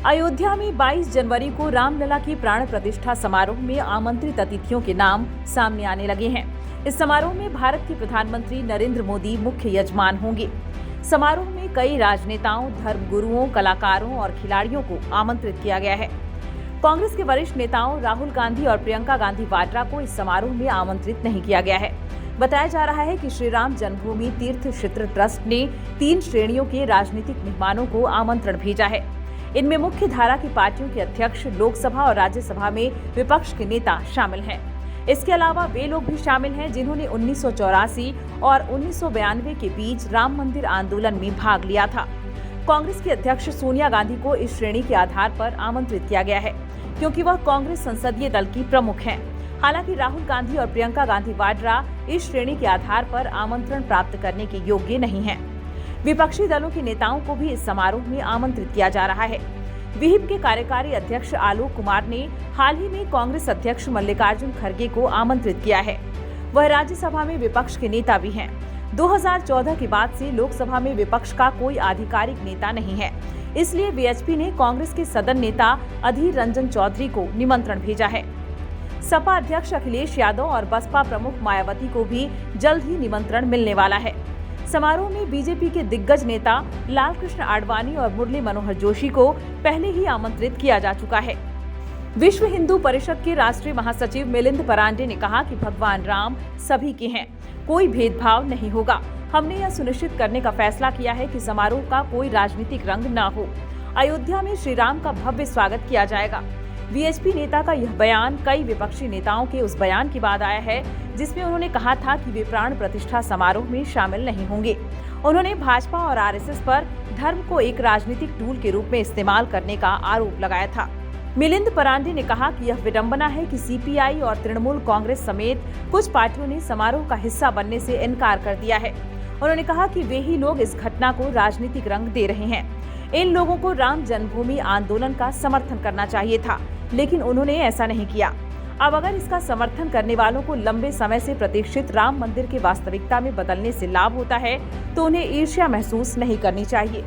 अयोध्या में 22 जनवरी को रामलला की प्राण प्रतिष्ठा समारोह में आमंत्रित अतिथियों के नाम सामने आने लगे हैं। इस समारोह में भारत के प्रधानमंत्री नरेंद्र मोदी मुख्य यजमान होंगे। समारोह में कई राजनेताओं, धर्मगुरुओं, कलाकारों और खिलाड़ियों को आमंत्रित किया गया है। कांग्रेस के वरिष्ठ नेताओं राहुल गांधी और प्रियंका गांधी वाड्रा को इस समारोह में आमंत्रित नहीं किया गया है। बताया जा रहा है कि श्री राम जन्मभूमि तीर्थ क्षेत्र ट्रस्ट ने 3 श्रेणियों के राजनीतिक मेहमानों को आमंत्रण भेजा है। इनमें मुख्य धारा की पार्टियों के अध्यक्ष, लोकसभा और राज्यसभा में विपक्ष के नेता शामिल हैं। इसके अलावा वे लोग भी शामिल हैं जिन्होंने 1984 और 1992 के बीच राम मंदिर आंदोलन में भाग लिया था। कांग्रेस की अध्यक्ष सोनिया गांधी को इस श्रेणी के आधार पर आमंत्रित किया गया है, क्योंकि वह कांग्रेस संसदीय दल की प्रमुख हैं। हालांकि राहुल गांधी और प्रियंका गांधी वाड्रा इस श्रेणी के आधार पर आमंत्रण प्राप्त करने के योग्य नहीं हैं। विपक्षी दलों के नेताओं को भी इस समारोह में आमंत्रित किया जा रहा है। विहिप के कार्यकारी अध्यक्ष आलोक कुमार ने हाल ही में कांग्रेस अध्यक्ष मल्लिकार्जुन खड़गे को आमंत्रित किया है। वह राज्यसभा में विपक्ष के नेता भी हैं। 2014 के बाद से लोकसभा में विपक्ष का कोई आधिकारिक नेता नहीं है, इसलिए वीएचपी ने कांग्रेस के सदन नेता अधीर रंजन चौधरी को निमंत्रण भेजा है। सपा अध्यक्ष अखिलेश यादव और बसपा प्रमुख मायावती को भी जल्द ही निमंत्रण मिलने वाला है। समारोह में बीजेपी के दिग्गज नेता लालकृष्ण आडवाणी और मुरली मनोहर जोशी को पहले ही आमंत्रित किया जा चुका है। विश्व हिंदू परिषद के राष्ट्रीय महासचिव मिलिंद परांडे ने कहा कि भगवान राम सभी के हैं, कोई भेदभाव नहीं होगा। हमने यह सुनिश्चित करने का फैसला किया है कि समारोह का कोई राजनीतिक रंग न हो। अयोध्या में श्री राम का भव्य स्वागत किया जाएगा। वीएचपी नेता का यह बयान कई विपक्षी नेताओं के उस बयान के बाद आया है जिसमें उन्होंने कहा था कि वे प्राण प्रतिष्ठा समारोह में शामिल नहीं होंगे। उन्होंने भाजपा और आरएसएस पर धर्म को एक राजनीतिक टूल के रूप में इस्तेमाल करने का आरोप लगाया था। मिलिंद परांडे ने कहा कि यह विडंबना है कि सीपीआई और तृणमूल कांग्रेस समेत कुछ पार्टियों ने समारोह का हिस्सा बनने से इनकार कर दिया है। उन्होंने कहा कि वे ही लोग इस घटना को राजनीतिक रंग दे रहे हैं। इन लोगों को राम जन्मभूमि आंदोलन का समर्थन करना चाहिए था, लेकिन उन्होंने ऐसा नहीं किया। अब अगर इसका समर्थन करने वालों को लंबे समय से प्रतीक्षित राम मंदिर की वास्तविकता में बदलने से लाभ होता है तो उन्हें ईर्ष्या महसूस नहीं करनी चाहिए।